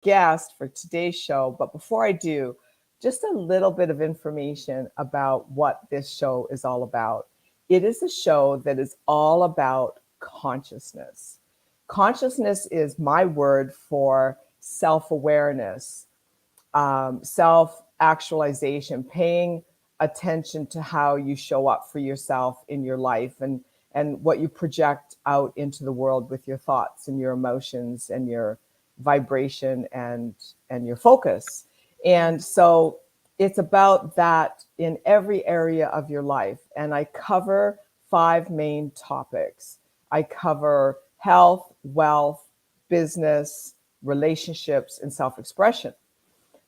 guest for today's show. But before I do, just a little bit of information about what this show is all about. It is a show that is all about consciousness. Consciousness is my word for self awareness, self actualization, paying attention to how you show up for yourself in your life and what you project out into the world with your thoughts and your emotions and your vibration and your focus. And so it's about that in every area of your life. And I cover five main topics. I cover health, wealth, business, relationships, and self-expression.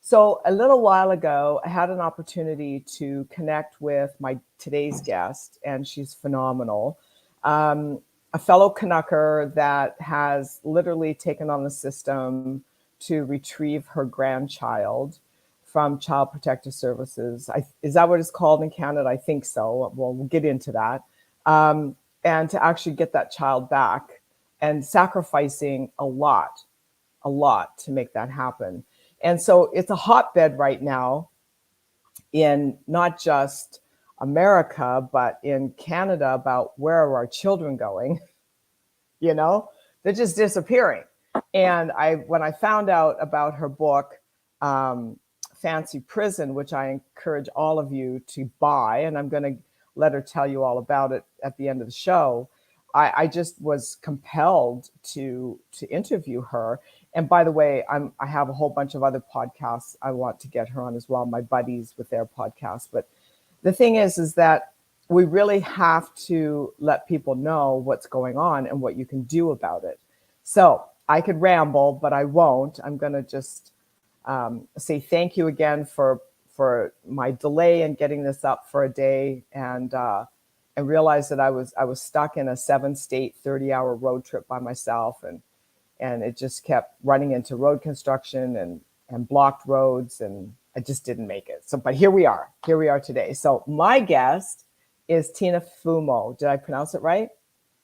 So a little while ago, I had an opportunity to connect with my today's guest, and she's phenomenal. A fellow Canucker that has literally taken on the system to retrieve her grandchild from Child Protective Services. Is that what it's called in Canada? I think so. Well, we'll get into that. And to actually get that child back and sacrificing a lot to make that happen. And so it's a hotbed right now in not just America, but in Canada about where are our children going? You know, they're just disappearing. And when I found out about her book, Fancy Prison, which I encourage all of you to buy, and I'm going to let her tell you all about it at the end of the show. I just was compelled to interview her. And by the way, I have a whole bunch of other podcasts I want to get her on as well, my buddies with their podcasts. But the thing is that we really have to let people know what's going on and what you can do about it. So I could ramble, but I won't. I'm going to just say thank you again for my delay in getting this up for a day, and realized that I was stuck in a 7-state 30-hour road trip by myself, and it just kept running into road construction and blocked roads, and I just didn't make it. So, but here we are today. So my guest is Tina Fumo. Did I pronounce it right?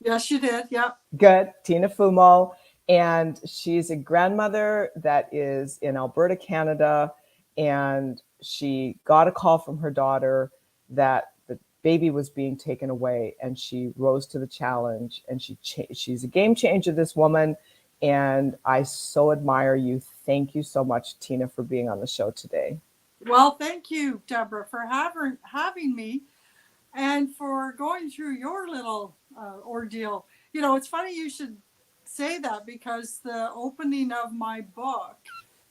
Yes, you did. Yep. Good. Tina Fumo. And she's a grandmother that is in Alberta, Canada. And she got a call from her daughter that the baby was being taken away. And she rose to the challenge. And she's a game changer, this woman. And I so admire you. Thank you so much, Tina, for being on the show today. Well, thank you, Deborah, for having me and for going through your little ordeal. You know, it's funny you should say that because the opening of my book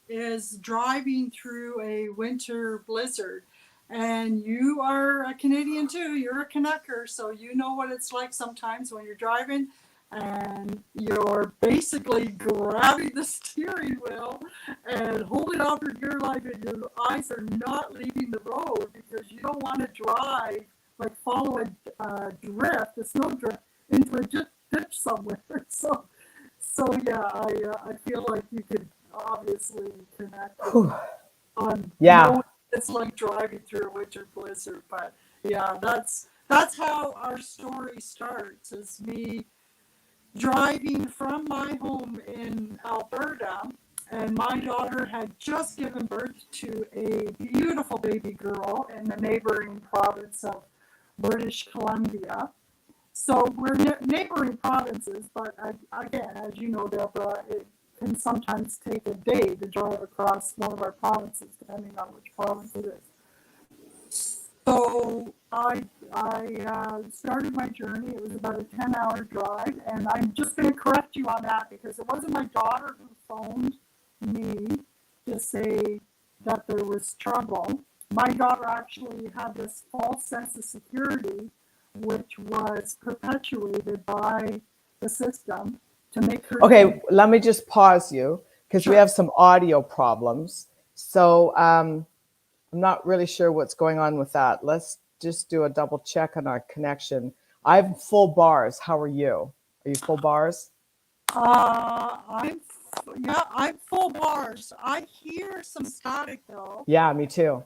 is driving through a winter blizzard. And you are a Canadian too. You're a Canucker, so you know what it's like sometimes when you're driving and you're basically grabbing the steering wheel and holding on for dear life, and your eyes are not leaving the road because you don't want to drive like follow a drift, a snow drift, into a ditch somewhere. So yeah, I feel like you could obviously connect on Yeah. it's like driving through a winter blizzard. But yeah, that's how our story starts, is me driving from my home in Alberta, and my daughter had just given birth to a beautiful baby girl in the neighboring province of British Columbia. So we're neighboring provinces, but again, as you know, Deborah, it can sometimes take a day to drive across one of our provinces, depending on which province it is. So I started my journey. It was about a 10-hour drive, and I'm just going to correct you on that because it wasn't my daughter who phoned me to say that there was trouble. My daughter actually had this false sense of security, which was perpetuated by the system to make her. Okay, let me just pause you because Sure. we have some audio problems. So I'm not really sure what's going on with that. Let's just do a double check on our connection. I'm full bars. How are you? Are you full bars? I'm full bars. I hear some static though. Yeah, me too.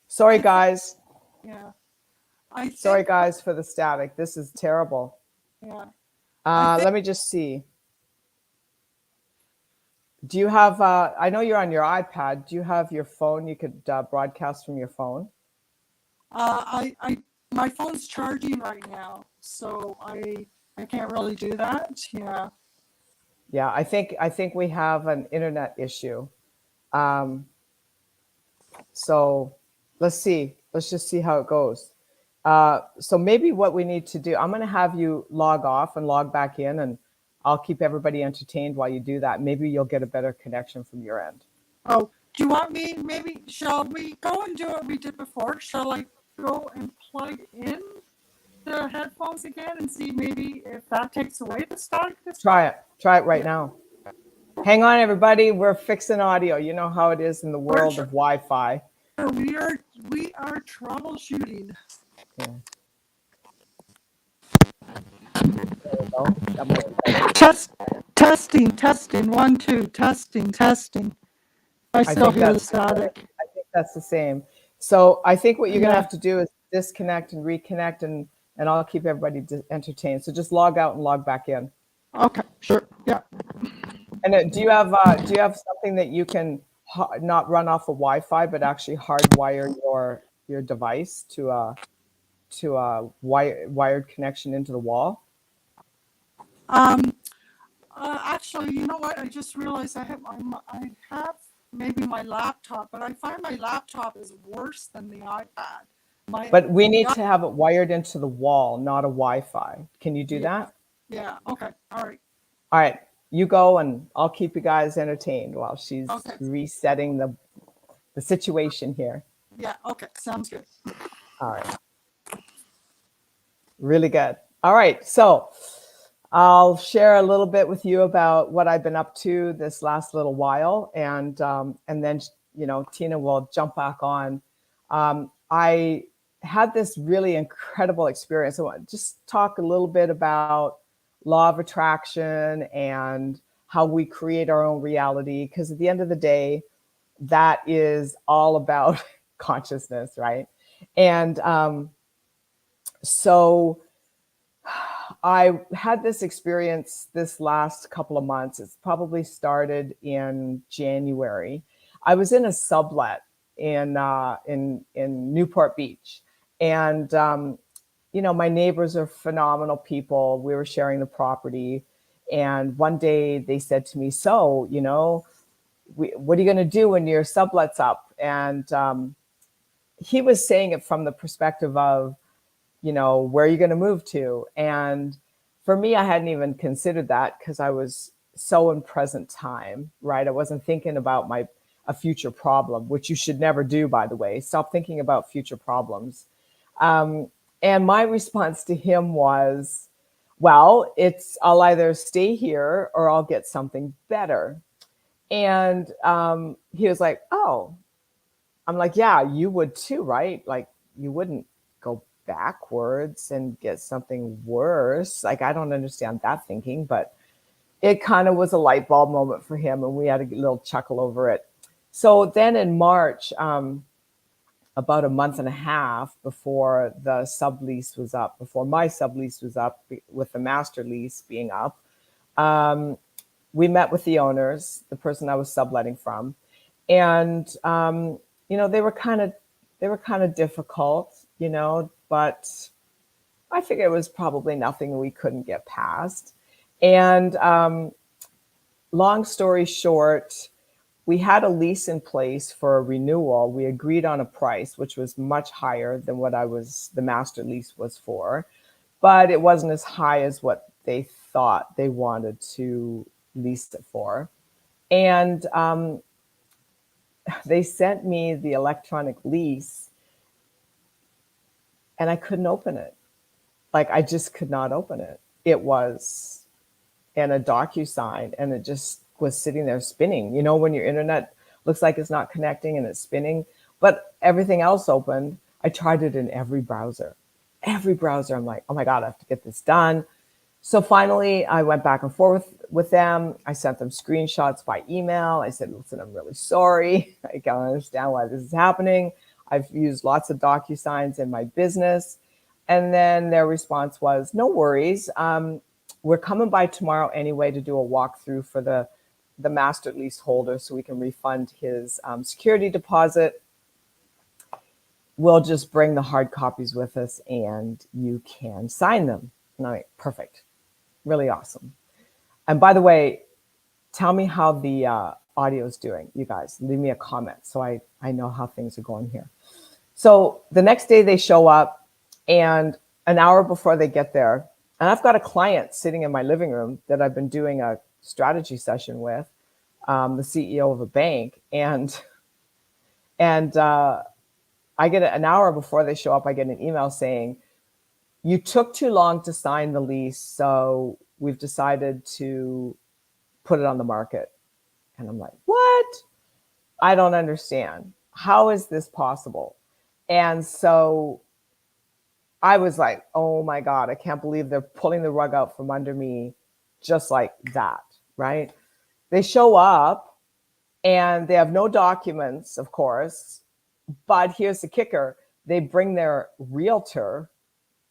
Sorry, guys. Yeah. Sorry, guys, for the static. This is terrible. Yeah. Let me just see. Do you have, I know you're on your iPad. Do you have your phone? You could broadcast from your phone? I my phone's charging right now, so I can't really do that. Yeah. Yeah, I think we have an internet issue. Um, so let's see. Let's just see how it goes. So maybe what we need to do, I'm going to have you log off and log back in, and I'll keep everybody entertained while you do that. Maybe you'll get a better connection from your end. Oh, do you want me? Maybe shall we go and do what we did before? Shall I go and plug in the headphones again and see maybe if that takes away the static this time? Try it. Try it right Yeah. now. Hang on, everybody. We're fixing audio. You know how it is in the world of Wi-Fi. We are troubleshooting. Yeah. There we go. That might be better. Testing. 1, 2, testing. I still hear the static. I think that's the same. So I think what you're going to Yeah. have to do is disconnect and reconnect, and I'll keep everybody entertained. So just log out and log back in. Okay, sure. Yeah. And do you have something that you can not run off of Wi-Fi, but actually hardwire your device to a wired connection into the wall? Um. Actually, you know what? I just realized I have maybe my laptop, but I find my laptop is worse than the iPad. But we need to have it wired into the wall, not a Wi-Fi. Can you do that? Yeah. Okay. All right. All right. You go, and I'll keep you guys entertained while she's resetting the situation here. Yeah. Okay. Sounds good. All right. Really good. All right. So I'll share a little bit with you about what I've been up to this last little while, and then Tina will jump back on. I had this really incredible experience. I want to just talk a little bit about law of attraction and how we create our own reality, because at the end of the day, that is all about consciousness, right? And so I had this experience this last couple of months. It's probably started in January. I was in a sublet in Newport Beach, and my neighbors are phenomenal people. We were sharing the property, and one day they said to me, "So, what are you going to do when your sublet's up?" And he was saying it from the perspective of, where are you going to move to? And for me, I hadn't even considered that because I was so in present time, right? I wasn't thinking about a future problem, which you should never do, by the way. Stop thinking about future problems. And my response to him was, well, I'll either stay here or I'll get something better. And he was like, oh. I'm like, yeah, you would too, right? Like, you wouldn't go backwards and get something worse. Like, I don't understand that thinking, but it kind of was a light bulb moment for him, and we had a little chuckle over it. So then in March, about a month and a half before the sublease was up, before my sublease was up, with the master lease being up, we met with the owners, the person I was subletting from, and they were kind of difficult, but I figured it was probably nothing we couldn't get past. And long story short, we had a lease in place for a renewal. We agreed on a price, which was much higher than what the master lease was for, but it wasn't as high as what they thought they wanted to lease it for. And they sent me the electronic lease, and I couldn't open it. Like, I just could not open it. It was in a DocuSign, and it just was sitting there spinning. When your internet looks like it's not connecting and it's spinning, but everything else opened. I tried it in every browser. I'm like, oh my God, I have to get this done. So finally, I went back and forth with them. I sent them screenshots by email. I said, listen, I'm really sorry. I can't understand why this is happening. I've used lots of DocuSigns in my business. And then their response was, no worries. We're coming by tomorrow anyway to do a walkthrough for the the master lease holder so we can refund his security deposit. We'll just bring the hard copies with us and you can sign them. And I'm like, perfect. Really awesome. And by the way, tell me how the audio is doing, you guys. Leave me a comment so I know how things are going here. So the next day they show up, and an hour before they get there, and I've got a client sitting in my living room that I've been doing a strategy session with, the CEO of a bank, and I get an hour before they show up, I get an email saying, you took too long to sign the lease, so we've decided to put it on the market. And I'm like, what? I don't understand. How is this possible? And so I was like, oh my God, I can't believe they're pulling the rug out from under me just like that, right? They show up and they have no documents, of course, but here's the kicker. They bring their realtor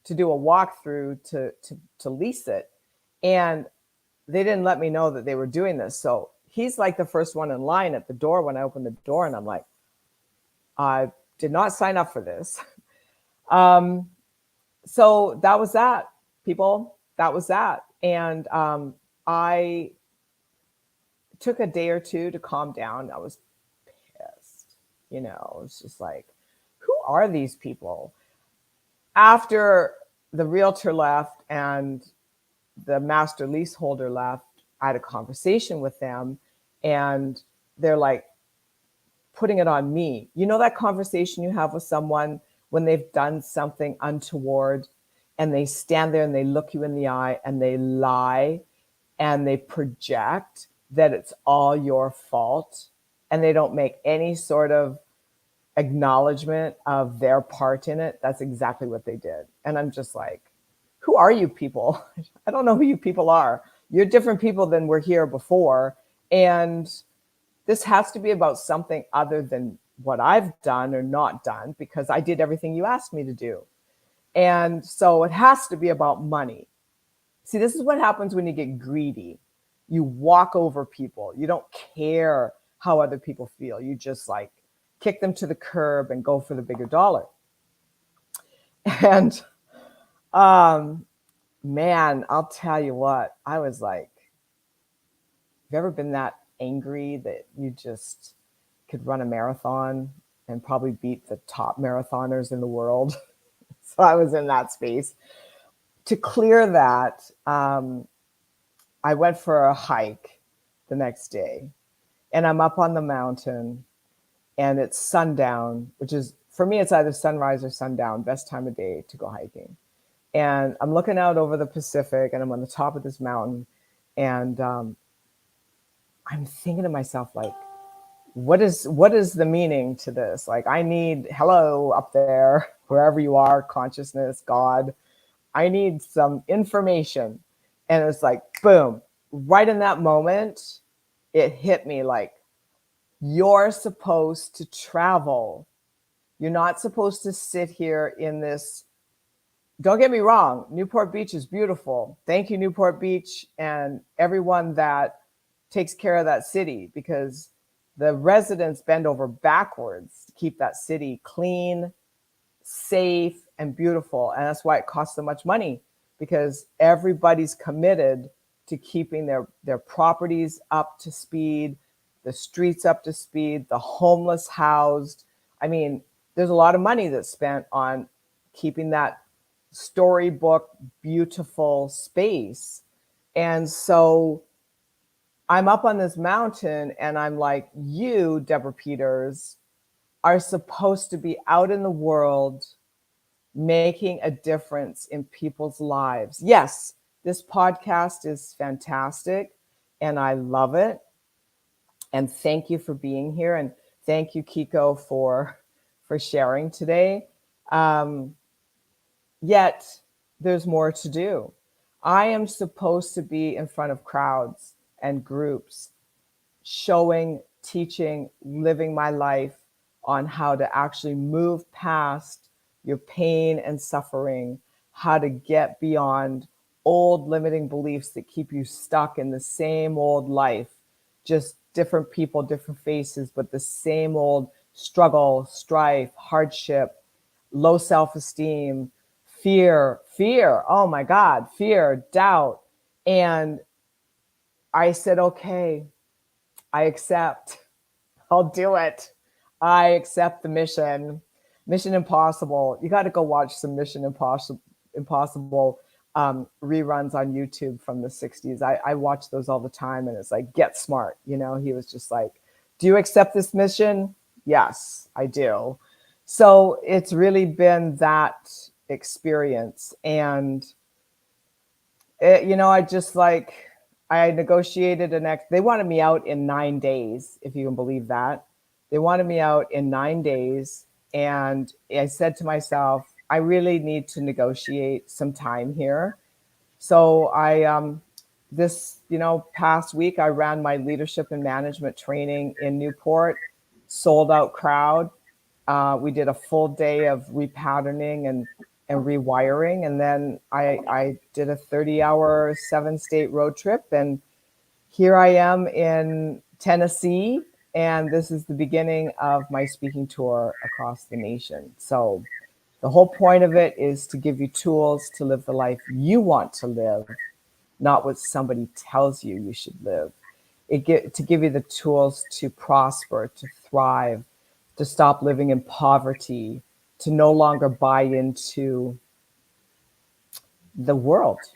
to do a walkthrough to lease it. And they didn't let me know that they were doing this. So he's like the first one in line at the door when I opened the door, and I'm like, I did not sign up for this. So that was that, people. That was that. And I took a day or two to calm down. I was pissed. You know, it's just like, who are these people? After the realtor left and the master leaseholder left, I had a conversation with them, and they're like putting it on me. You know that conversation you have with someone when they've done something untoward, and they stand there and they look you in the eye and they lie and they project that it's all your fault, and they don't make any sort of acknowledgement of their part in it. That's exactly what they did. And I'm just like, who are you people? I don't know who you people are. You're different people than were here before. And this has to be about something other than what I've done or not done, because I did everything you asked me to do. And so it has to be about money. See, this is what happens when you get greedy. You walk over people. You don't care how other people feel. You just like kick them to the curb and go for the bigger dollar. And man, I'll tell you what, I was like, have you ever been that angry that you just could run a marathon and probably beat the top marathoners in the world? So I was in that space. To clear that, I went for a hike the next day, and I'm up on the mountain, and it's sundown, which is, for me, it's either sunrise or sundown, best time of day to go hiking. And I'm looking out over the Pacific, and I'm on the top of this mountain, and I'm thinking to myself, like, what is the meaning to this? Like, I need, hello up there, wherever you are, consciousness, God, I need some information. And it's like, boom, right in that moment, it hit me like, you're supposed to travel. You're not supposed to sit here in this. Don't get me wrong, Newport Beach is beautiful. Thank you, Newport Beach, and everyone that takes care of that city, because the residents bend over backwards to keep that city clean, safe, and beautiful. And that's why it costs so much money, because everybody's committed to keeping their properties up to speed, the streets up to speed, the homeless housed. I mean, there's a lot of money that's spent on keeping that storybook beautiful space. And so I'm up on this mountain, and I'm like, you, Deborah Peters, are supposed to be out in the world making a difference in people's lives. Yes, this podcast is fantastic and I love it. And thank you for being here. And thank you, Kiko, for sharing today. Yet there's more to do. I am supposed to be in front of crowds and groups, showing, teaching, living my life on how to actually move past your pain and suffering, how to get beyond old limiting beliefs that keep you stuck in the same old life, just different people, different faces, but the same old struggle, strife, hardship, low self-esteem, fear. Oh my God, fear, doubt. And I said, okay, I accept. I'll do it. I accept the mission. Mission Impossible. You got to go watch some Impossible reruns on YouTube from the 60s. I watch those all the time, and it's like, get smart. You know, he was just like, do you accept this mission? Yes, I do. So it's really been that experience. And you know, I negotiated they wanted me out in 9 days, if you can believe that. They wanted me out in 9 days. And I said to myself, I really need to negotiate some time here. So this, past week, I ran my leadership and management training in Newport, sold out crowd. We did a full day of repatterning and rewiring. And then I did a 30-hour 7-state road trip. And here I am in Tennessee. And this is the beginning of my speaking tour across the nation. So the whole point of it is to give you tools to live the life you want to live, not what somebody tells you should live. To give you the tools to prosper, to thrive, to stop living in poverty, to no longer buy into the world's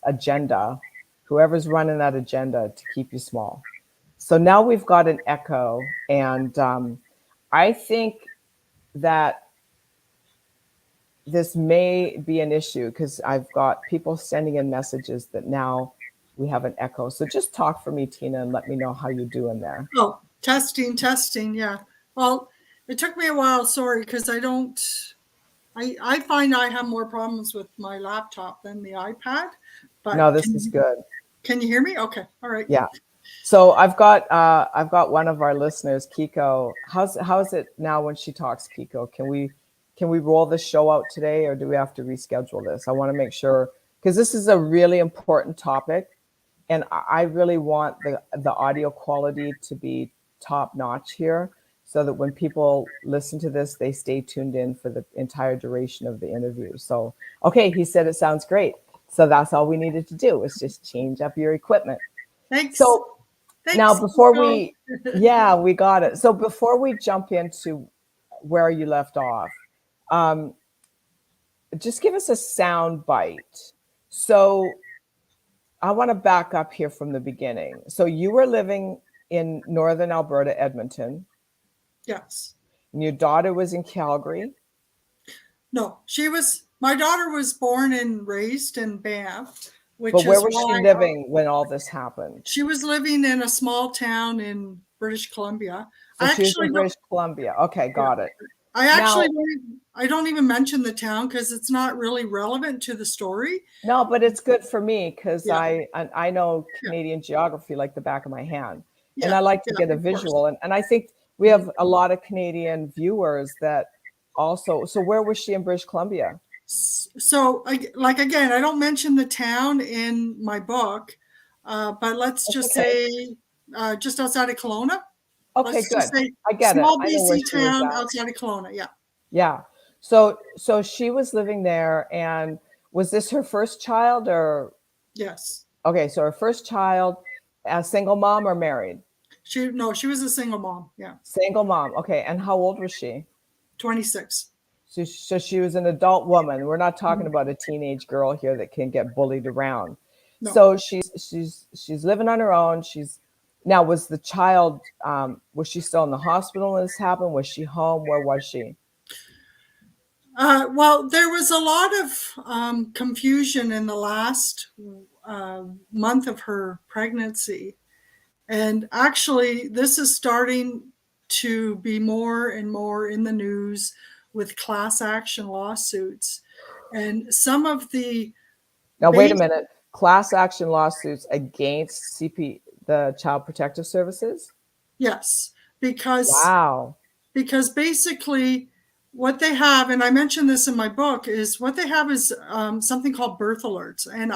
agenda, whoever's running that agenda to keep you small. So now we've got an echo, and I think that this may be an issue because I've got people sending in messages that now we have an echo. So just talk for me, Tina, and let me know how you're doing there. Oh, testing. Yeah. Well, it took me a while. Sorry, because I find I have more problems with my laptop than the iPad. But no, this is good. Can you hear me? Okay. All right. Yeah. So I've got one of our listeners, Kiko. How's it now when she talks, Kiko? Can we roll this show out today, or do we have to reschedule this? I want to make sure, because this is a really important topic, and I really want the audio quality to be top notch here, so that when people listen to this, they stay tuned in for the entire duration of the interview. So, okay, he said it sounds great. So that's all we needed to do was just change up your equipment. Thanks. So Thanks, now before we got it. So before we jump into where you left off, just give us a sound bite. So I want to back up here from the beginning. So you were living in northern Alberta, Edmonton. Yes. And your daughter was in Calgary. No, my daughter was born and raised in Banff. But where was she living when all this happened? She was living in a small town in British Columbia. So she was in British Columbia. Okay, got it. I don't even mention the town because it's not really relevant to the story. No, but it's good for me because I know Canadian geography like the back of my hand. And I like to get a visual. And I think we have a lot of Canadian viewers that also. So where was she in British Columbia? So, again, I don't mention the town in my book, but let's just say just outside of Kelowna. Okay, good. I get it. Small BC town outside of Kelowna. Yeah. Yeah. So she was living there, and was this her first child or? Yes. Okay, so her first child, a single mom or married? She was a single mom. Yeah. Single mom. Okay, and how old was she? 26. So she was an adult woman. We're not talking about a teenage girl here that can get bullied around. No. So she's living on her own. Now, was the child, was she still in the hospital when this happened? Was she home? Where was she? Well, there was a lot of confusion in the last month of her pregnancy. And actually, this is starting to be more and more in the news with class action lawsuits. And some of the... Now, wait a minute. Class action lawsuits against the Child Protective Services? Yes, because... Wow. Because basically what they have, and I mentioned this in my book, is what they have is something called birth alerts. And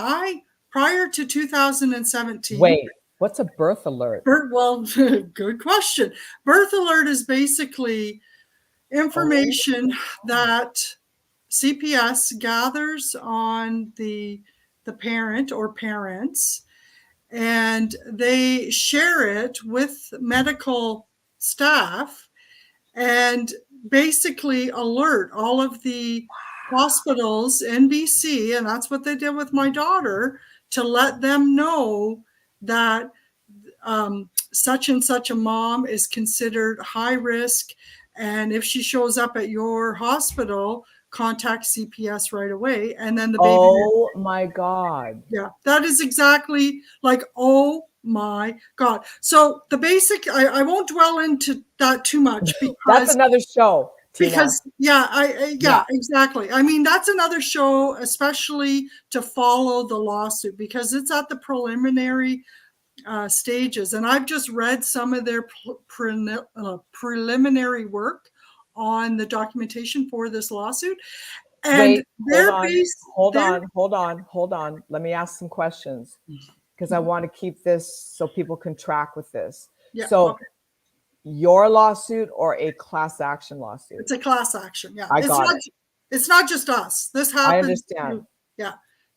prior to 2017... What's a birth alert? Well, good question. Birth alert is basically information that CPS gathers on the parent or parents, and they share it with medical staff and basically alert all of the hospitals in BC, and that's what they did with my daughter, to let them know that such and such a mom is considered high risk, and if she shows up at your hospital, contact CPS right away, and then the baby. Oh my God. Yeah, that is exactly like, oh my God. So the basic, I won't dwell into that too much because that's another show, Tina. Because yeah, exactly. I mean, that's another show, especially to follow the lawsuit, because it's at the preliminary stages, and I've just read some of their preliminary work on the documentation for this lawsuit. And wait, hold on. Let me ask some questions, because I want to keep this so people can track with this. Yeah, so okay. Your lawsuit or a class action lawsuit? It's a class action. Yeah, it's not just us. This happens. I understand.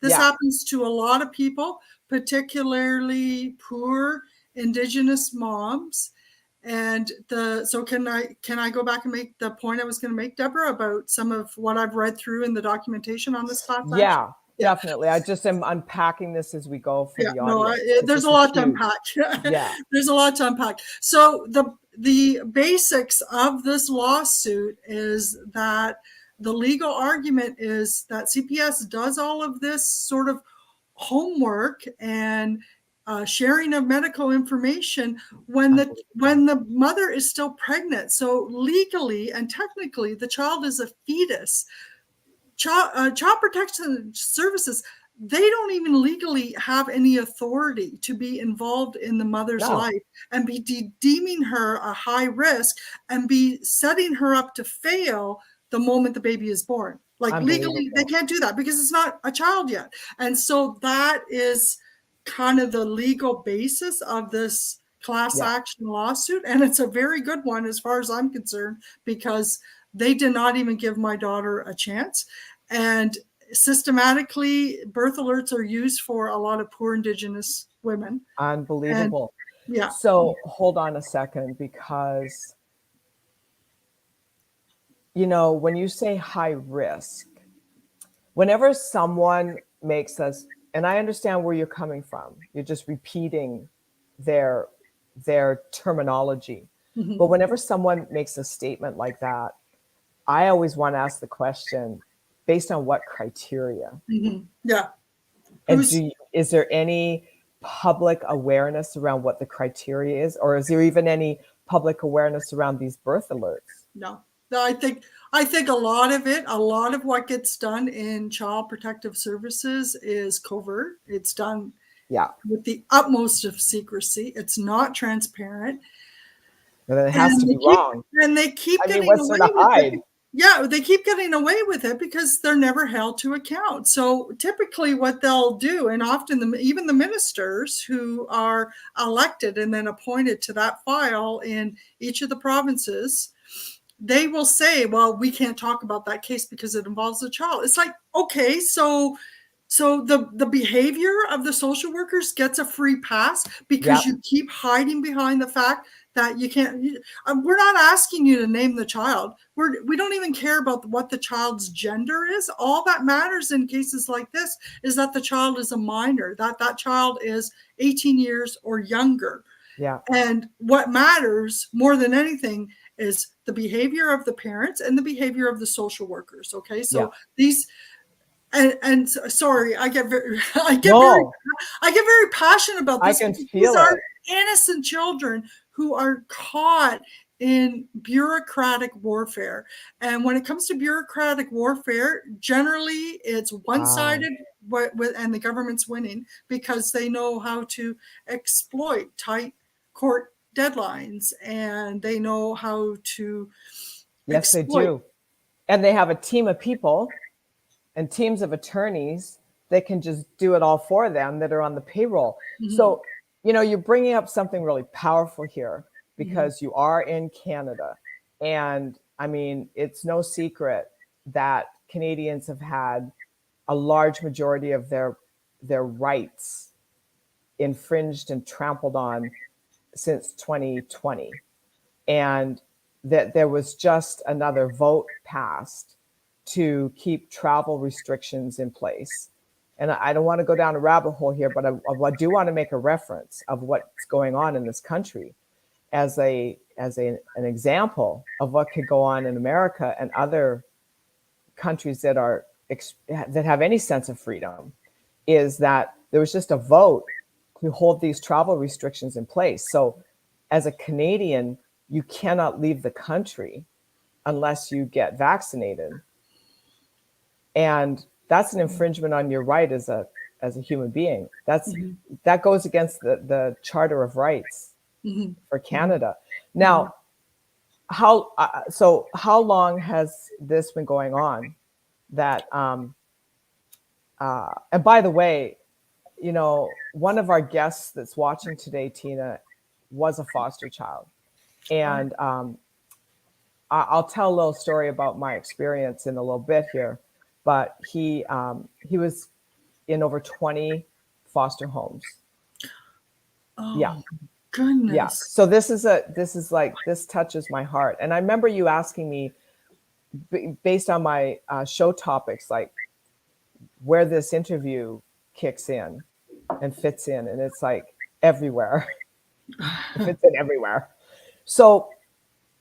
This happens to a lot of people, particularly poor Indigenous moms. And so can I go back and make the point I was going to make, Deborah, about some of what I've read through in the documentation on this class action? Yeah, definitely. I just am unpacking this as we go for the audience. There's a lot to unpack. There's a lot to unpack. So the basics of this lawsuit is that the legal argument is that CPS does all of this sort of homework and sharing of medical information when the mother is still pregnant. So legally and technically, the child is a fetus. Child Protection Services, they don't even legally have any authority to be involved in the mother's life and be deeming her a high risk and be setting her up to fail the moment the baby is born. Like legally, they can't do that because it's not a child yet. And so that is kind of the legal basis of this class action lawsuit. And it's a very good one as far as I'm concerned, because they did not even give my daughter a chance. And systematically, birth alerts are used for a lot of poor Indigenous women. Unbelievable. So hold on a second, because, when you say high risk, whenever someone makes us, and I understand where you're coming from, you're just repeating their terminology. Mm-hmm. But whenever someone makes a statement like that, I always want to ask the question, based on what criteria? Mm-hmm. Yeah. And is there any public awareness around what the criteria is? Or is there even any public awareness around these birth alerts? No, I think a lot of what gets done in Child Protective Services is covert. It's done with the utmost of secrecy. It's not transparent. And it has to be wrong. And they keep getting away with it. Yeah, they keep getting away with it because they're never held to account. So typically what they'll do, and often even the ministers who are elected and then appointed to that file in each of the provinces, they will say, well, we can't talk about that case because it involves a child. It's like, okay, so the behavior of the social workers gets a free pass because you keep hiding behind the fact that you can't. We're not asking you to name the child. We don't even care about what the child's gender is. All that matters in cases like this is that the child is a minor, that child is 18 years or younger. Yeah. And what matters more than anything is the behavior of the parents and the behavior of the social workers. Okay, so these. And sorry, I get very passionate about this. I can feel These are innocent children who are caught in bureaucratic warfare. And when it comes to bureaucratic warfare, generally it's one-sided, and the government's winning because they know how to exploit tight court deadlines, and they know how to exploit. They do. And they have a team of people and teams of attorneys that can just do it all for them that are on the payroll. Mm-hmm. So you're bringing up something really powerful here because you are in Canada. And I mean, it's no secret that Canadians have had a large majority of their rights infringed and trampled on since 2020. And that there was just another vote passed to keep travel restrictions in place. And I don't want to go down a rabbit hole here, but I do want to make a reference of what's going on in this country as an example of what could go on in America and other countries that have any sense of freedom. Is that there was just a vote to hold these travel restrictions in place. So as a Canadian, you cannot leave the country unless you get vaccinated. And that's an infringement on your right as a human being. That goes against the Charter of Rights for Canada. Now, how long has this been going on? That and by the way, one of our guests that's watching today, Tina, was a foster child. And I'll tell a little story about my experience in a little bit here. But he was in over 20 foster homes. Oh, yeah. Goodness. Yeah. So this touches my heart. And I remember you asking me, based on my show topics, like where this interview kicks in and fits in, and it's like everywhere. It fits in everywhere. So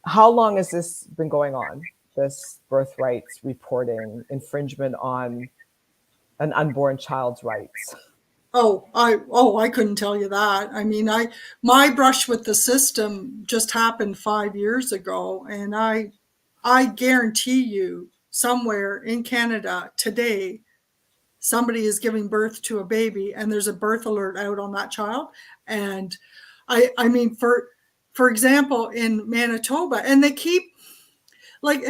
how long has this been going on? This birthrights reporting infringement on an unborn child's rights? I couldn't tell you that. I mean, my brush with the system just happened 5 years ago, and I guarantee you somewhere in Canada today, somebody is giving birth to a baby and there's a birth alert out on that child. And I mean, for example, in Manitoba, and they keep, like,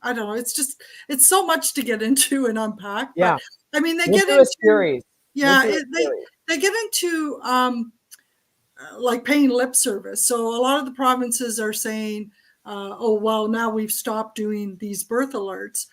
I don't know, it's so much to get into and unpack. Yeah. But I mean, they We'll get do a into series. yeah, We'll do a series. they get into like paying lip service. So a lot of the provinces are saying, oh, well, now we've stopped doing these birth alerts.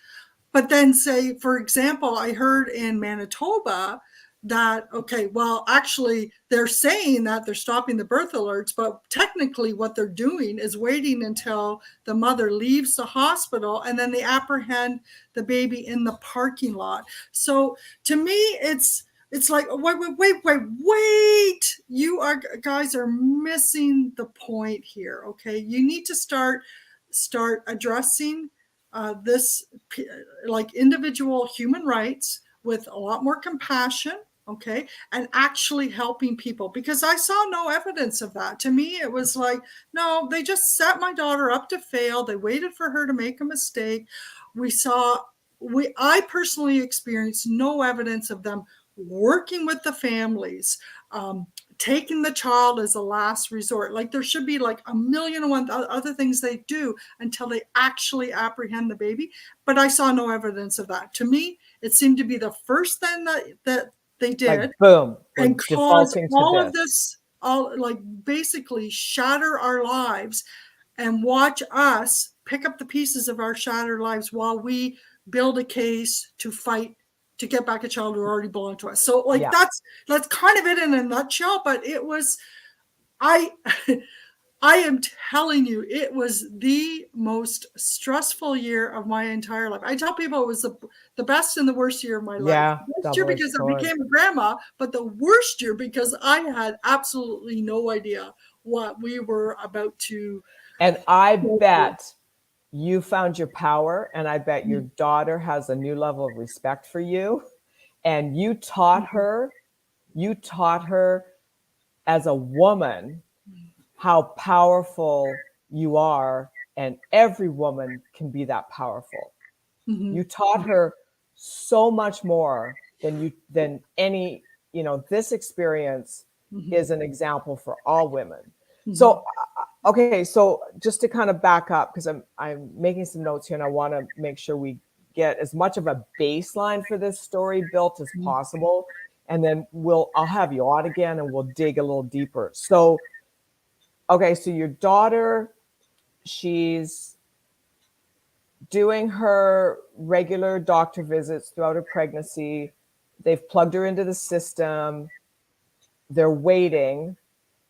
But then say, for example, I heard in Manitoba that, okay, well, actually, they're saying that they're stopping the birth alerts, but technically what they're doing is waiting until the mother leaves the hospital and then they apprehend the baby in the parking lot. So to me, it's like, wait, you guys are missing the point here. Okay. You need to start addressing this, like, individual human rights with a lot more compassion, okay, and actually helping people, because I saw no evidence of that. To me, it was like, no, they just set my daughter up to fail. They waited for her to make a mistake. I personally experienced no evidence of them working with the families, taking the child as a last resort. Like, there should be like a million and one other things they do until they actually apprehend the baby. But I saw no evidence of that. To me, it seemed to be the first thing that they did. Like, boom, and cause all this. of this, like, basically shatter our lives and watch us pick up the pieces of our shattered lives while we build a case to fight to get back a child who already belonged to us. So, like, that's kind of it in a nutshell. But it was, I am telling you, it was the most stressful year of my entire life. I tell people it was the best and the worst year of my life. The best year because I became a grandma, but the worst year because I had absolutely no idea what we were about to. And I bet you found your power, and I bet your daughter has a new level of respect for you. And you taught her as a woman how powerful you are, and every woman can be that powerful. You taught her so much more than any, this experience is an example for all women. So, okay, so just to kind of back up, because I'm making some notes here, and I want to make sure we get as much of a baseline for this story built as possible. and then I'll have you on again and we'll dig a little deeper. So, okay, so your daughter, she's doing her regular doctor visits throughout her pregnancy. They've plugged her into the system. They're waiting.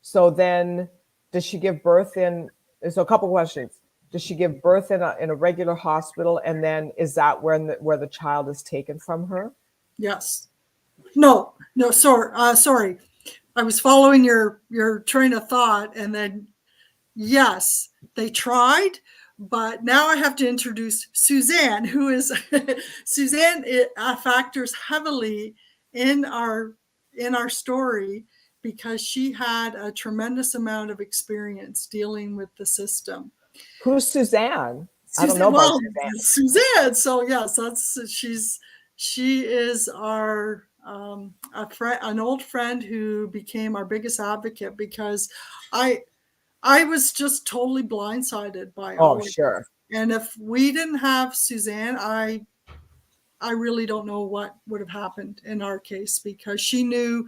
So then, does she give birth in? So a couple questions. Does she give birth in a regular hospital, and then is that where the child is taken from her? Yes. No. Sorry. I was following your train of thought, and then yes, they tried, but now I have to introduce Suzanne, who is Suzanne. It factors heavily in our story because she had a tremendous amount of experience dealing with the system. Who's Suzanne? I don't Suzanne, know about well, Suzanne. Suzanne. So yes, she is our an old friend who became our biggest advocate because I was just totally blindsided by Oh, all I'm of sure. this. And if we didn't have Suzanne, I really don't know what would have happened in our case because she knew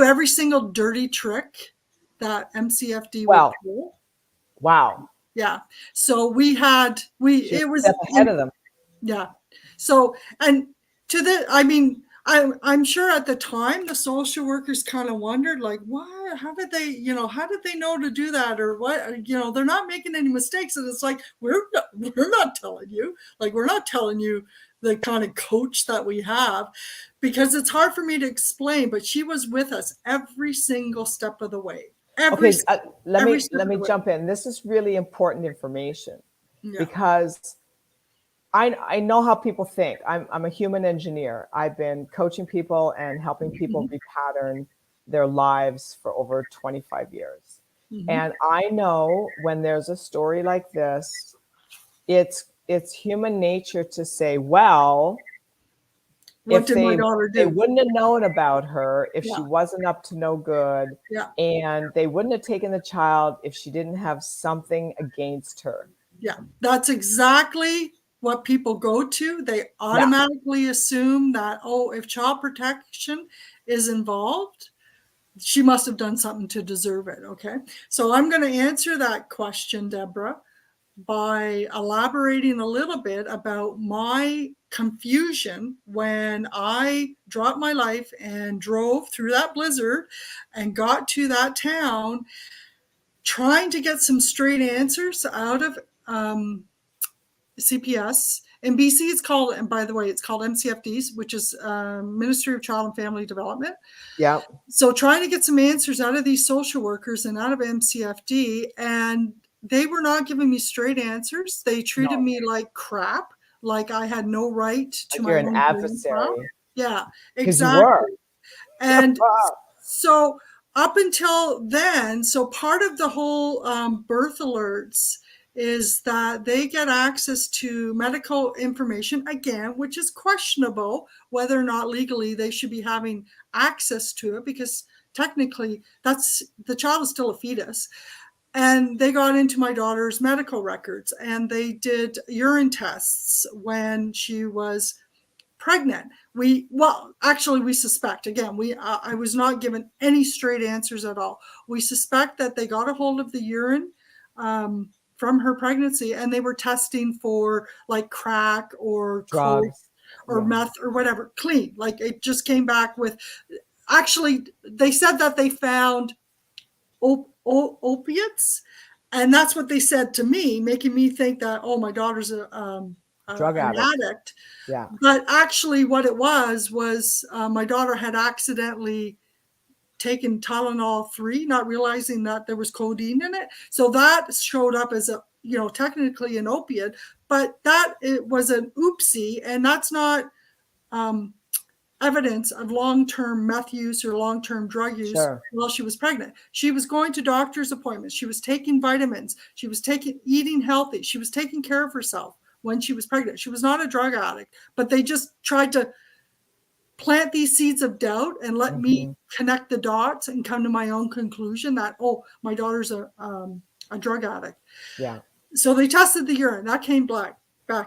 every single dirty trick that MCFD would pull. Wow. Yeah. So She was it a was step ahead of them. Yeah. So, and I'm sure at the time the social workers kind of wondered, like, what, how did they know to do that? Or what, they're not making any mistakes. And it's like, we're not telling you, we're not telling you the kind of coach that we have, because it's hard for me to explain, but she was with us every single step of the way. Let me jump in. This is really important information because I know how people think. I'm a human engineer. I've been coaching people and helping people repattern their lives for over 25 years. And I know when there's a story like this, it's human nature to say, well, what did my daughter do? They wouldn't have known about her if she wasn't up to no good. Yeah. And they wouldn't have taken the child if she didn't have something against her. Yeah, that's exactly what people go to. They automatically assume that, oh, if child protection is involved, she must have done something to deserve it. Okay. So I'm going to answer that question, Deborah, by elaborating a little bit about my confusion when I dropped my life and drove through that blizzard and got to that town trying to get some straight answers out of CPS. In BC, it's called, and by the way, it's called MCFDs, which is Ministry of Child and Family Development. Yeah. So trying to get some answers out of these social workers and out of MCFD, and they were not giving me straight answers. They treated me like crap, like I had no right to my own adversary. Yeah, exactly. And so up until then, so part of the whole birth alerts is that they get access to medical information, again, which is questionable whether or not legally they should be having access to it, because technically the child is still a fetus. And they got into my daughter's medical records and they did urine tests when she was pregnant. We suspect, again, I was not given any straight answers at all. We suspect that they got a hold of the urine from her pregnancy and they were testing for like crack or drugs or meth or whatever, clean. Like it just came back with, actually, they said that they found opiates, and that's what they said to me, making me think that, oh, my daughter's a drug addict. Yeah. But actually what it was my daughter had accidentally taken Tylenol 3, not realizing that there was codeine in it. So that showed up as technically an opiate, but that it was an oopsie, and that's not evidence of long-term meth use or long-term drug use while she was pregnant. She was going to doctor's appointments. She was taking vitamins. She was eating healthy. She was taking care of herself when she was pregnant. She was not a drug addict, but they just tried to plant these seeds of doubt and let me connect the dots and come to my own conclusion that, oh, my daughter's a drug addict. Yeah. So they tested the urine. That came back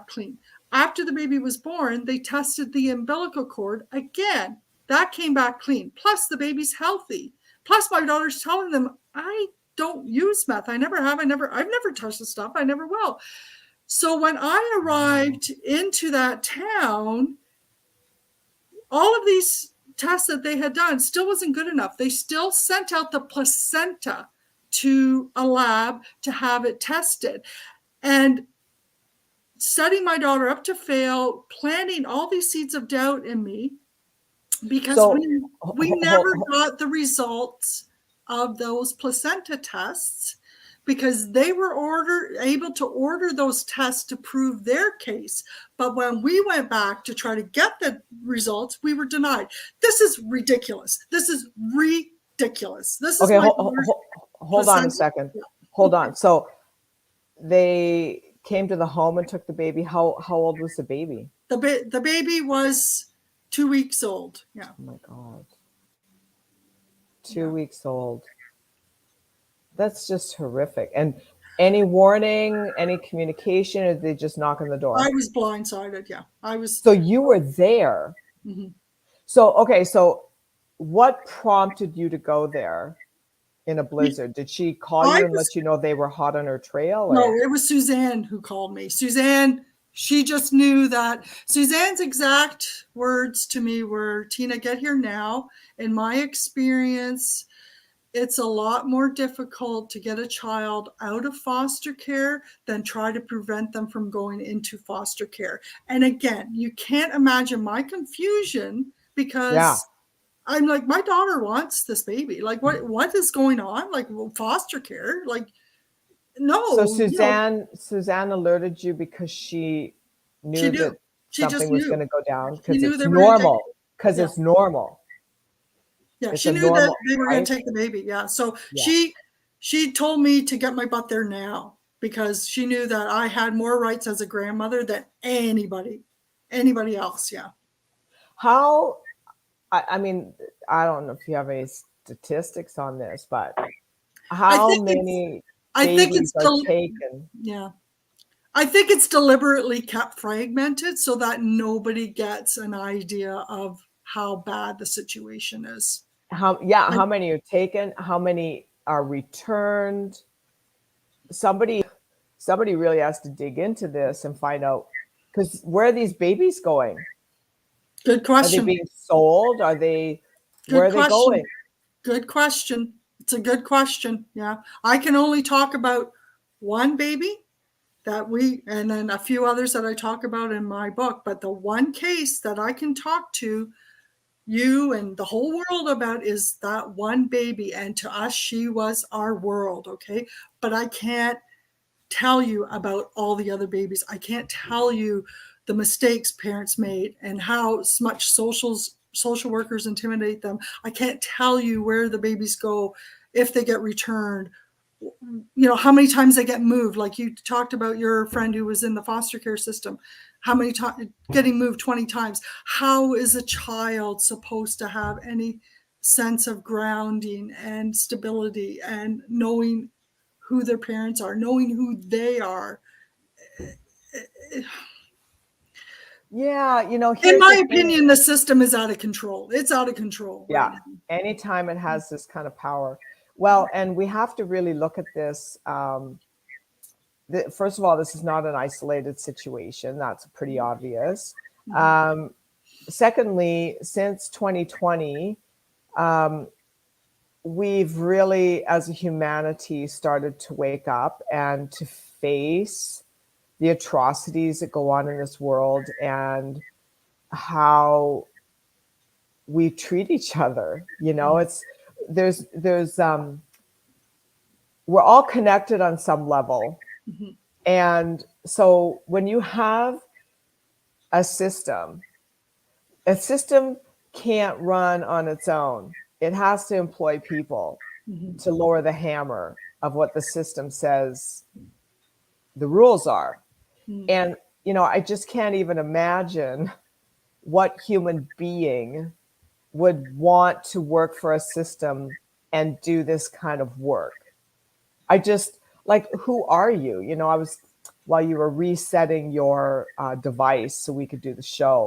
clean. After the baby was born, they tested the umbilical cord again. That came back clean. Plus, the baby's healthy. Plus, my daughter's telling them, I don't use meth. I've never touched the stuff. I never will. So when I arrived into that town, all of these tests that they had done still wasn't good enough. They still sent out the placenta to a lab to have it tested. And setting my daughter up to fail, planting all these seeds of doubt in me, because we never got the results of those placenta tests, because they were able to order those tests to prove their case. But when we went back to try to get the results, we were denied. This is ridiculous. This is ridiculous. This is okay. Hold on a second. Yeah. Hold on. So they came to the home and took the baby. How old was the baby? The baby was 2 weeks old. Yeah. Oh my God. 2 weeks old. That's just horrific. And any warning, any communication, or did they just knock on the door? I was blindsided. Yeah. I was. So you were there. Mm-hmm. So, okay. So what prompted you to go there in a blizzard? Did she call you and let you know they were hot on her trail? Or? No, it was Suzanne who called me. Suzanne, she just knew that. Suzanne's exact words to me were, Tina, get here now. In my experience, it's a lot more difficult to get a child out of foster care than try to prevent them from going into foster care. And again, you can't imagine my confusion, because I'm like, my daughter wants this baby. Like, what is going on? Like, foster care? Like, no. So Suzanne alerted you because she knew that something was going to go down, because it's normal. Because it's normal. Yeah, she knew that they were going to take the baby. Yeah. So she told me to get my butt there now, because she knew that I had more rights as a grandmother than anybody else. Yeah. How, I mean, I don't know if you have any statistics on this, but how many babies are taken? Yeah. I think it's deliberately kept fragmented so that nobody gets an idea of how bad the situation is. How many are taken? How many are returned? Somebody really has to dig into this and find out, because where are these babies going? Good question. Are they being sold? Where are they going? Good question. It's a good question. Yeah. I can only talk about one baby and then a few others that I talk about in my book, but the one case that I can talk to you and the whole world about is that one baby. And to us, she was our world. Okay. But I can't tell you about all the other babies. I can't tell you the mistakes parents made and how much social workers intimidate them. I can't tell you where the babies go if they get returned, how many times they get moved. Like you talked about your friend who was in the foster care system, how many times getting moved 20 times. How is a child supposed to have any sense of grounding and stability and knowing who their parents are, knowing who they are? Yeah, in my opinion, the system is out of control. It's out of control. Yeah, right now. Anytime it has this kind of power. Well, and we have to really look at this. First of all, this is not an isolated situation. That's pretty obvious. Secondly, since 2020, we've really, as a humanity, started to wake up and to face the atrocities that go on in this world and how we treat each other. We're all connected on some level. Mm-hmm. And so when you have a system can't run on its own. It has to employ people to lower the hammer of what the system says the rules are. And, I just can't even imagine what human being would want to work for a system and do this kind of work. I just, who are you? While you were resetting your device so we could do the show,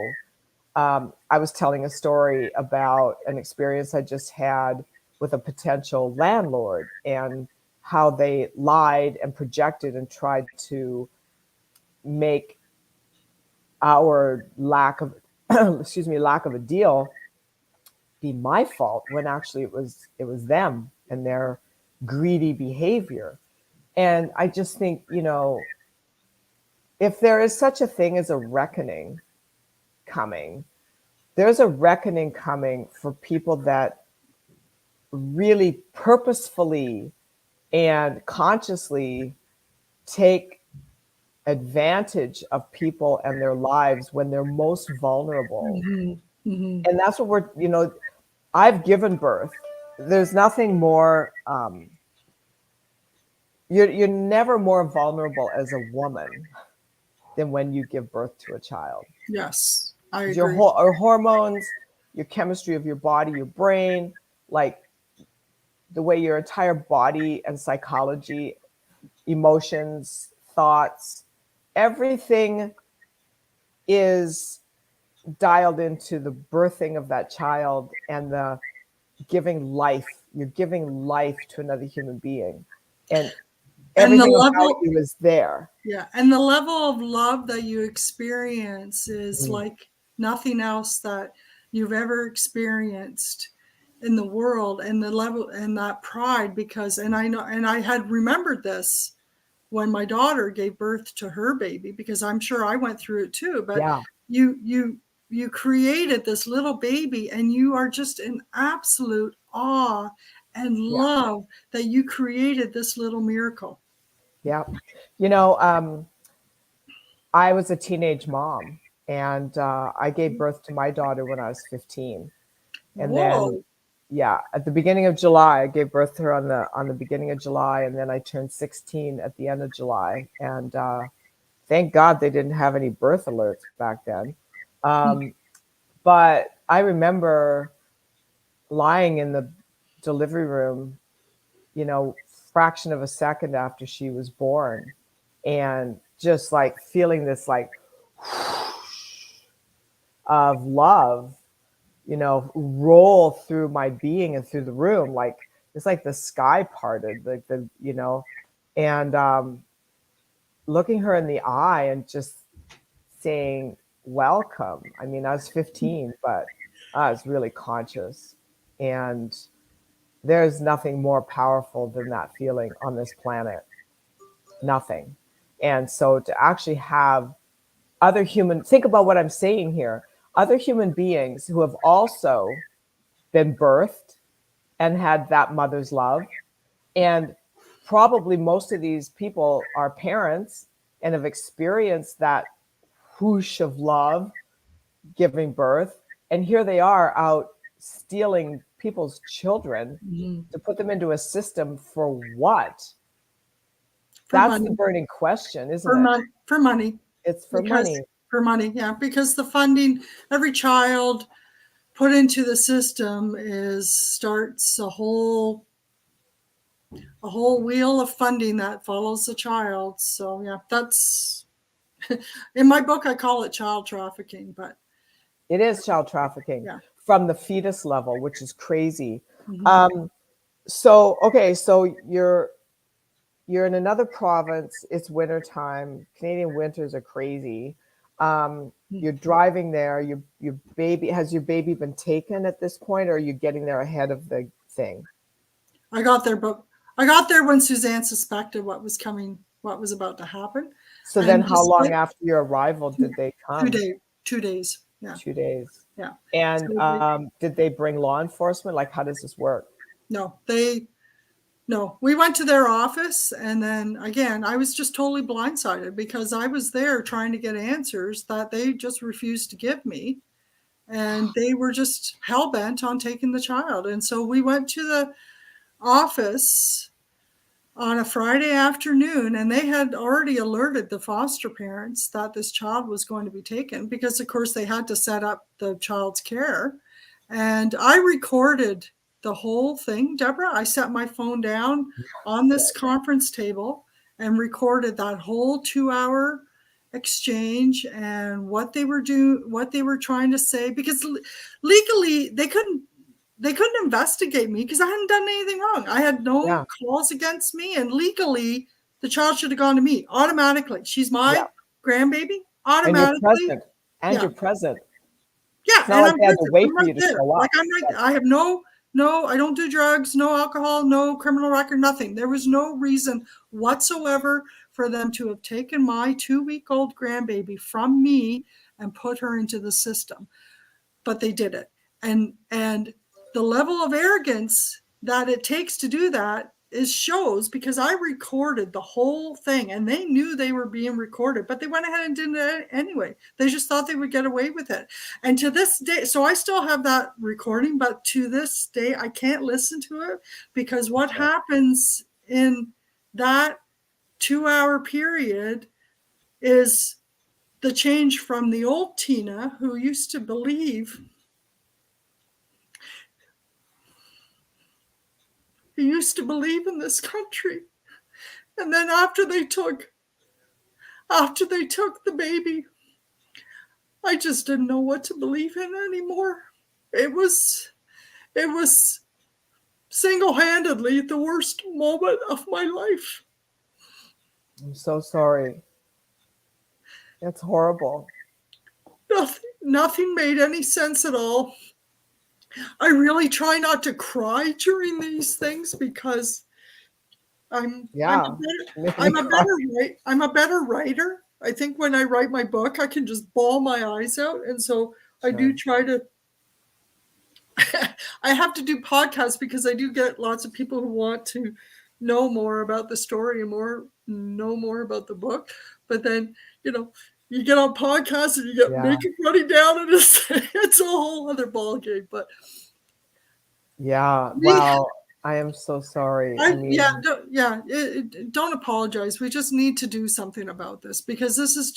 I was telling a story about an experience I just had with a potential landlord and how they lied and projected and tried to make our lack of excuse me, lack of a deal be my fault when actually it was them and their greedy behavior. And I just think, if there is such a thing as a reckoning coming, there's a reckoning coming for people that really purposefully and consciously take advantage of people and their lives when they're most vulnerable. Hmm. Hmm. And that's what I've given birth. There's nothing more, you're never more vulnerable as a woman than when you give birth to a child. Yes, I 'Cause agree. your hormones, your chemistry of your body, your brain, like the way your entire body and psychology, emotions, thoughts, everything is dialed into the birthing of that child and the giving life. You're giving life to another human being. And And the everything about level, you is there. yeah, and the level of love that you experience is Mm, like nothing else that you've ever experienced in the world. And the level and that pride, because, and I know, and I had remembered this when my daughter gave birth to her baby, because I'm sure I went through it too. But yeah, you created this little baby, and you are just in absolute awe and yeah, love that you created this little miracle. yeah. You know, I was a teenage mom, and I gave birth to my daughter when I was 15. And then, Whoa. yeah, at the beginning of July, I gave birth to her on the beginning of July, and then I turned 16 at the end of July. And thank God they didn't have any birth alerts back then. Um, but I remember lying in the delivery room, fraction of a second after she was born, and just like feeling this like of love, roll through my being and through the room. Like it's like the sky parted, like and looking her in the eye and just saying, welcome. I mean, I was 15, but I was really conscious. And there's nothing more powerful than that feeling on this planet. Nothing. And so to actually have think about what I'm saying here, other human beings who have also been birthed and had that mother's love. And probably most of these people are parents and have experienced that whoosh of love giving birth. And here they are out stealing people's children Mhm. to put them into a system for what? For That's the money, burning question, isn't for it? money, for money, It's for because money. for money, yeah, because the funding, every child put into the system is starts a whole wheel of funding that follows the child. So yeah, that's in my book I call it child trafficking, but It is child trafficking yeah. from the fetus level, which is crazy. Hmm. Um, so okay, so you're in another province. It's wintertime. Canadian winters are crazy. You're driving there. Your baby been taken at this point, or are you getting there ahead of the thing? I got there, but I got there when Suzanne suspected what was coming, what was about to happen, So then, and how just long went after your arrival two, did they two come? days, 2 days. Yeah, 2 days. yeah. And So did they bring law enforcement? Like, how does this work? no, no, we went to their office, and then again, I was just totally blindsided because I was there trying to get answers that they just refused to give me, and they were just hell bent on taking the child. And so we went to the office on a Friday afternoon, and they had already alerted the foster parents that this child was going to be taken because, of course, they had to set up the child's care. And I recorded the whole thing, Deborah. I set my phone down on this conference table and recorded that whole 2 hour exchange and what they were trying to say, because legally they couldn't investigate me because I hadn't done anything wrong. I had no calls against me, and legally the child should have gone to me automatically. She's my grandbaby And you're automatically. present. And you're present. Yeah, It's not and like I'm they had to present. wait I'm for you right to there. show up. Like I'm right. I have no. I don't do drugs, no alcohol, no criminal record, nothing. There was no reason whatsoever for them to have taken my 2-week-old grandbaby from me and put her into the system. But they did it. And the level of arrogance that it takes to do that shows, because I recorded the whole thing and they knew they were being recorded, but they went ahead and did it anyway. They just thought they would get away with it. And to this day, so I still have that recording, but to this day, I can't listen to it, because what happens in that 2-hour period is the change from the old Tina, who used to believe in this country. And then after they took the baby, I just didn't know what to believe in anymore. It was single-handedly the worst moment of my life. I'm so sorry. It's horrible. Nothing made any sense at all. I really try not to cry during these things, because I'm a better writer. I think when I write my book, I can just bawl my eyes out. And so I do try to, I have to do podcasts, because I do get lots of people who want to know more about the story and know more about the book. But then, you get on podcasts and you get makeup running down, and it's a whole other ballgame. But wow. I am so sorry. Don't apologize. We just need to do something about this, because this is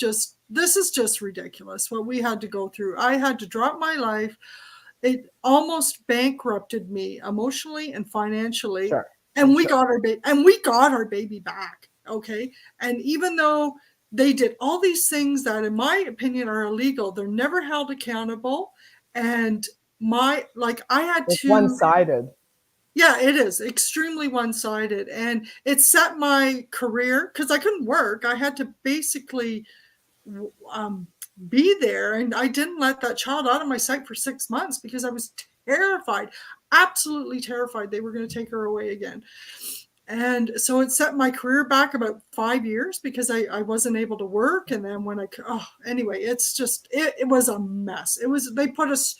just ridiculous what we had to go through. I had to drop my life. It almost bankrupted me emotionally and financially. Sure. And we got our baby back. Okay. And even though they did all these things that, in my opinion, are illegal, they're never held accountable. And it's one-sided. Yeah, it is extremely one-sided, and it set my career, because I couldn't work. I had to basically be there, and I didn't let that child out of my sight for 6 months, because I was terrified, absolutely terrified they were going to take her away again. And so it set my career back about 5 years, because I wasn't able to work. And then anyway, it's just, it was a mess. They put us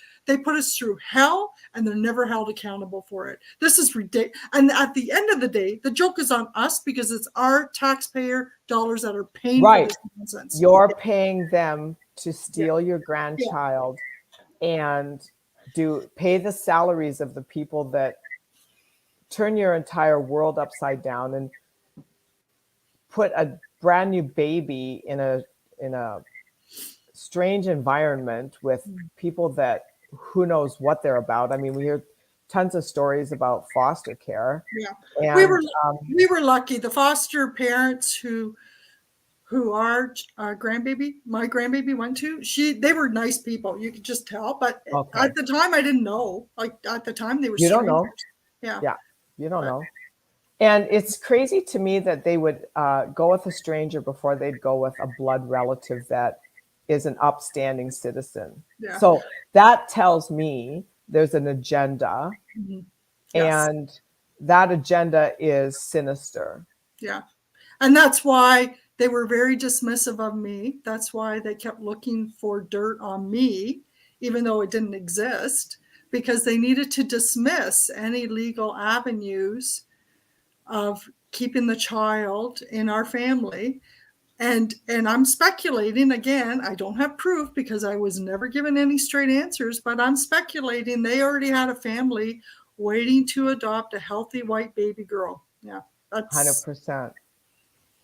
through hell, and they're never held accountable for it. This is ridiculous. And at the end of the day, the joke is on us, because it's our taxpayer dollars that are paying for this nonsense. You're paying them to steal your grandchild and pay the salaries of the people that turn your entire world upside down and put a brand new baby in a strange environment with people that who knows what they're about. I mean, we hear tons of stories about foster care. Yeah, and we were lucky. The foster parents who our grandbaby, my grandbaby went to, they were nice people. You could just tell. But at the time, I didn't know. Like, at the time, they were strangers. You don't know. Yeah. You don't know. And it's crazy to me that they would go with a stranger before they'd go with a blood relative that is an upstanding citizen. Yeah. So that tells me there's an agenda, and that agenda is sinister. Yeah. And that's why they were very dismissive of me. That's why they kept looking for dirt on me, even though it didn't exist, because they needed to dismiss any legal avenues of keeping the child in our family. And I'm speculating, again, I don't have proof, because I was never given any straight answers, but I'm speculating they already had a family waiting to adopt a healthy white baby girl. Yeah, that's 100%.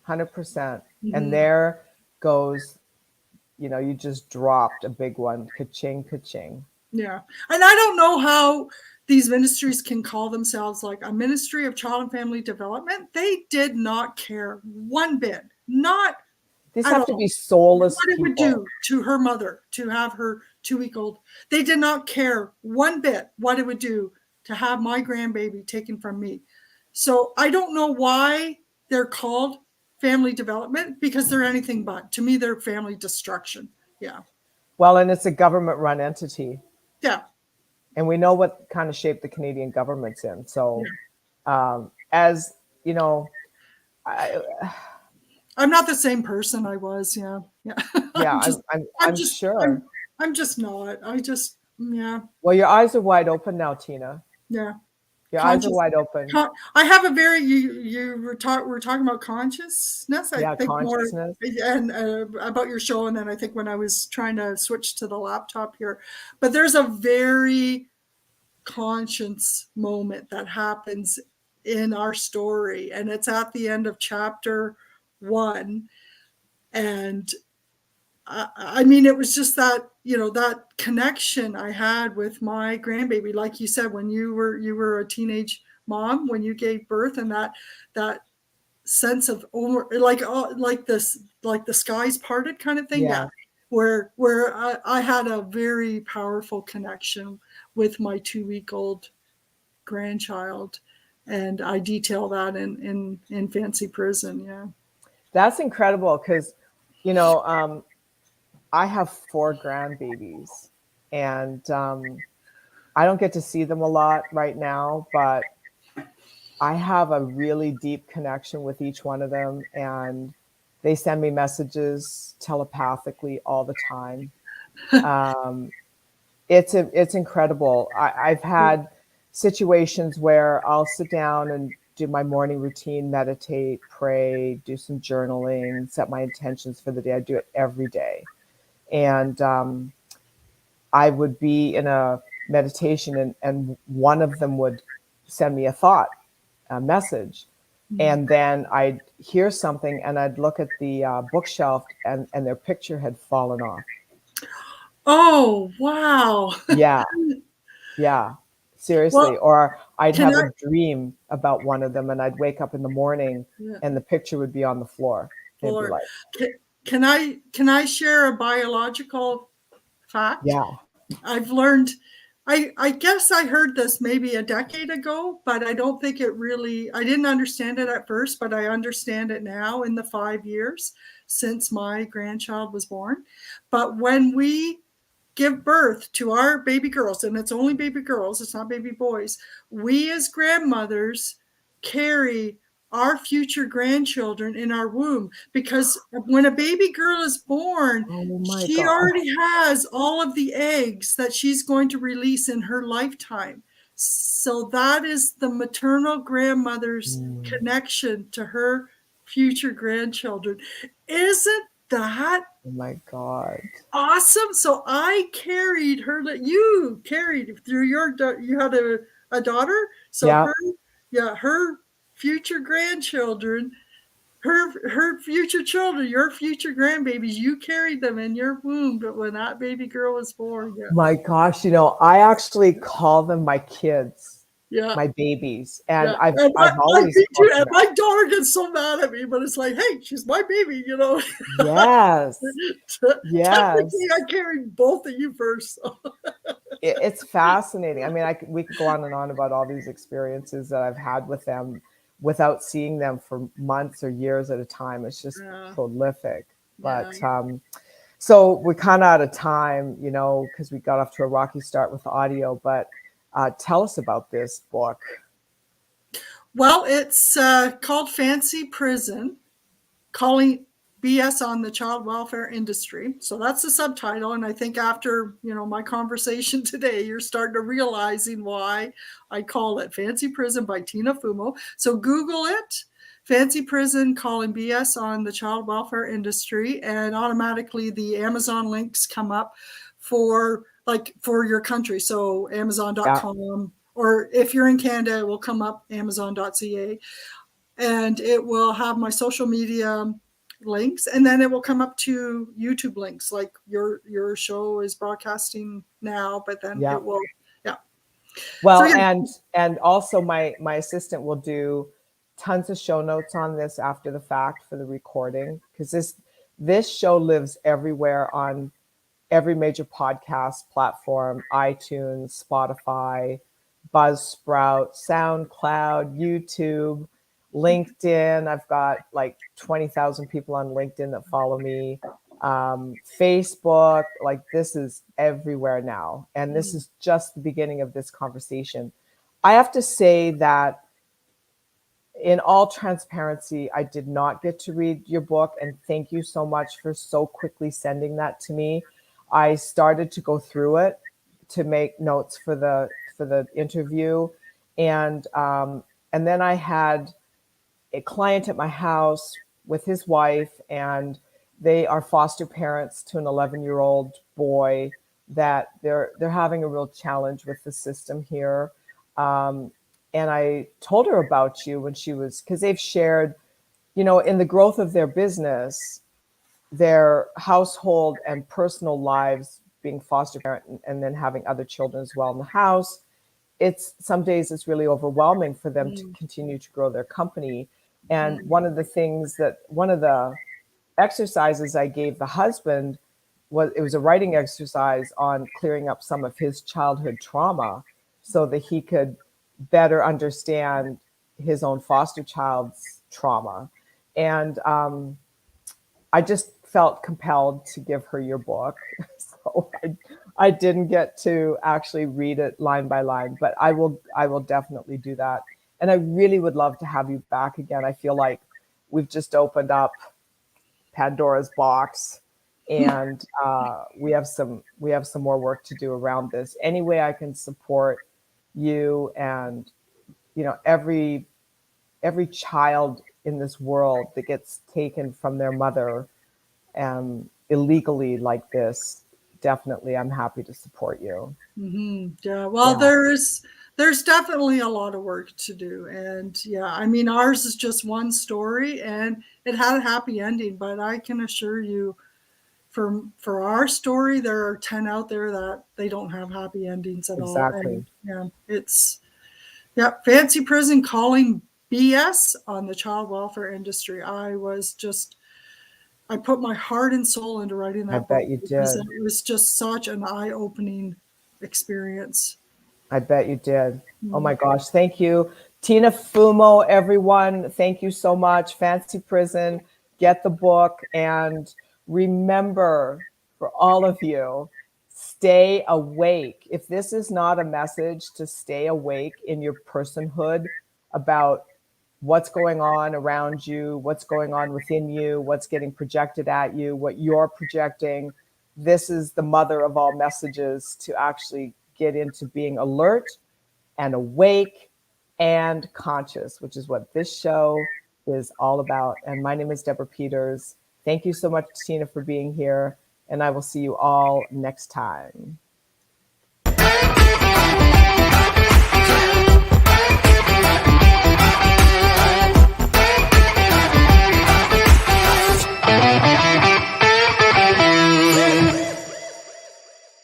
100%. And there goes, you just dropped a big one. Ka-ching, ka-ching. Yeah. And I don't know how these ministries can call themselves like a ministry of child and family development. They did not care one bit. These at have to all. be soulless What it would people. do to her mother to have her 2-week-old. They did not care one bit what it would do to have my grandbaby taken from me. So I don't know why they're called family development, because they're anything but. To me, they're family destruction. Yeah. Well, and it's a government-run entity, Yeah. and we know what kind of shape the Canadian government's in. So, Yeah. as you know, I, I'm not the same person I was. Yeah. Yeah. yeah, I'm just, I'm sure. I'm just not. Yeah. Well, your eyes are wide open now, Tina. Yeah. Your eyes are Conscious. wide open. I have a very we're talking about consciousness. I Yeah, think more consciousness. and about your show, and then I think when I was trying to switch to the laptop here, but there's a very conscious moment that happens in our story, and it's at the end of chapter 1, and I mean, it was just that, that connection I had with my grandbaby. Like you said, when you were a teenage mom, when you gave birth, and that sense of like this, like the skies parted kind of thing. Yeah. Yeah. Where I had a very powerful connection with my 2-week-old grandchild. And I detail that in Fancy Prison. Yeah. That's incredible because, you know, I have 4 grandbabies, and I don't get to see them a lot right now, but I have a really deep connection with each one of them, and they send me messages telepathically all the time. Um, it's incredible. I've had situations where I'll sit down and do my morning routine, meditate, pray, do some journaling, set my intentions for the day. I do it every day. And I would be in a meditation, and one of them would send me a thought, a message. And then I'd hear something, and I'd look at the bookshelf, and their picture had fallen off. Oh, wow. Yeah, yeah, seriously. Well, Or I'd can have I? a dream about one of them, and I'd wake up in the morning, Yeah. and the picture would be on the floor. It'd be Or like, can I share a biological fact? yeah, I've learned. I guess I heard this maybe a decade ago, but I don't think it really. I didn't understand it at first, but I understand it now in the 5 years since my grandchild was born. But when we give birth to our baby girls, and it's only baby girls, it's not baby boys, we as grandmothers carry our future grandchildren in our womb, because when a baby girl is born, oh my she God. already has all of the eggs that she's going to release in her lifetime. So that is the maternal grandmother's connection to her future grandchildren. Isn't that Oh my God. awesome? So I carried her. You carried through you had a daughter. So Yeah. her future grandchildren, her future children, your future grandbabies, you carried them in your womb. But when that baby girl was born, yeah, My gosh, I actually call them my kids, yeah. my babies, and Yeah, I've always me too. spoken And that. my daughter gets so mad at me, but it's like, hey, she's my baby, Yes, Technically, yes. I carried both of you first. So. It's fascinating. I mean, we could go on and on about all these experiences that I've had with them without seeing them for months or years at a time. It's just Yeah, prolific. yeah. But so we're kind of out of time, because we got off to a rocky start with the audio. But tell us about this book. Well, it's called Fancy Prison, calling BS on the child welfare industry. So that's the subtitle. And I think after, my conversation today, you're starting to realizing why I call it Fancy Prison by Tina Fumo. So Google it, Fancy Prison, calling BS on the child welfare industry, and automatically the Amazon links come up for your country. So Yeah, Amazon.com, or if you're in Canada, it will come up Amazon.ca, and it will have my social media links, and then it will come up to YouTube links, like your show is broadcasting now, but then yeah. it will, yeah. So Well, yeah, and also my assistant will do tons of show notes on this after the fact for the recording, because This show lives everywhere on every major podcast platform: iTunes, Spotify, Buzzsprout, SoundCloud, YouTube, LinkedIn. I've got like 20,000 people on LinkedIn that follow me. Facebook, like this is everywhere now. And this is just the beginning of this conversation. I have to say that in all transparency, I did not get to read your book, and thank you so much for so quickly sending that to me. I started to go through it to make notes for the interview, and then I had a client at my house with his wife, and they are foster parents to an 11-year-old boy that they're having a real challenge with the system here. And I told her about you when she was, because they've shared, in the growth of their business, their household and personal lives, being foster parent and then having other children as well in the house. It's some days it's really overwhelming for them to continue to grow their company. And one of the exercises I gave the husband was a writing exercise on clearing up some of his childhood trauma so that he could better understand his own foster child's trauma. And I just felt compelled to give her your book. So I didn't get to actually read it line by line, but I will definitely do that. And I really would love to have you back again. I feel like we've just opened up Pandora's box, and we have some more work to do around this. Any way I can support you and every child in this world that gets taken from their mother illegally like this, definitely I'm happy to support you. Yeah, well, Yeah, there's definitely a lot of work to do, and yeah, I mean, ours is just one story, and it had a happy ending. But I can assure you, for our story, there are 10 out there that they don't have happy endings at all, exactly. and fancy prison calling BS on the child welfare industry. I put my heart and soul into writing I that book bet you because did. it was just such an eye-opening experience. I bet you did. Oh Mm. my gosh. Thank you. Tina Fumo, everyone. Thank you so much. Fancy Prison. Get the book. And remember, for all of you, stay awake. If this is not a message to stay awake in your personhood about what's going on around you, what's going on within you, what's getting projected at you, what you're projecting, this is the mother of all messages to actually get into being alert and awake and conscious, which is what this show is all about. And my name is Deborah Peters. Thank you so much, Tina, for being here. And I will see you all next time.